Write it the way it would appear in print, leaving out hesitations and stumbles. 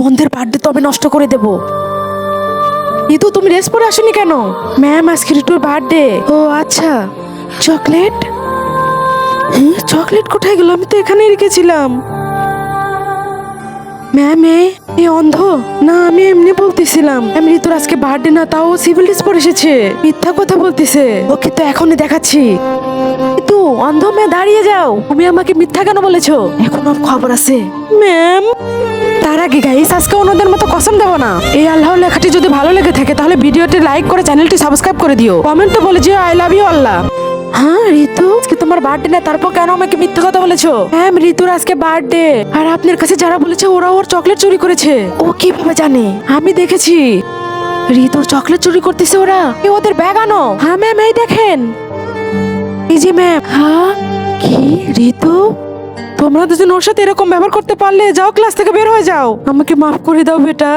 অন্ধের বার্থডে তো আমি নষ্ট করে দেবো। ঋতু, তুমি ড্রেস পরে আসনি কেন? ম্যাম, আজকে ঋতুর বার্থডে। ও আচ্ছা। চকলেট? চকলেট কোথায় গেল? আমি তো এখানেই রেখেছিলাম। ম্যাম, এ অন্ধ না, আমি এমনি বলতেছিলাম। ম্যাম, ঋতুর আজকে বার্থডে না, তাও সিভিল ড্রেস পরে এসেছে। মিথ্যা কথা বলতেছে। ওকে তো এখনই দেখাচ্ছি। ঋতু, অন্ধ মেয়ে দাঁড়িয়ে যাও। তুমি আমাকে মিথ্যা কেন বলেছো? এখন ওর খবর আছে ম্যাম। তার আগে গাইস, আজকে অন্যদের মতো কসম দেবো না। এই আল্লাহর লেখাটি যদি ভালো লেগে থাকে তাহলে ভিডিওটি লাইক করে চ্যানেলটি সাবস্ক্রাইব করে দিও। কমেন্টে বলে যে আই লাভ ইউ আল্লাহ। হ্যাঁ ঋতু, আজকে তোমার বার্থডে না, তারপর কেন আমাকে মিথ্যা কথা বলেছো? ম্যাম, ঋতুর আজকে বার্থডে, আর আপনার কাছে যারা বলেছে ওরা ওর চকলেট চুরি করেছে। ও কিভাবে জানে? আমি দেখেছি ঋতুর চকলেট চুরি করতেছে ওরা। ওদের ব্যাগ আনো। হ্যাঁ ম্যাম, এই দেখেন। এই যে ম্যাম। হ্যাঁ কি ঋতু, তোমরা দুজন ওর সাথে এরকম ব্যবহার করতে পারলে? যাও, ক্লাস থেকে বের হয়ে যাও। আমাকে মাফ করে দাও বেটা।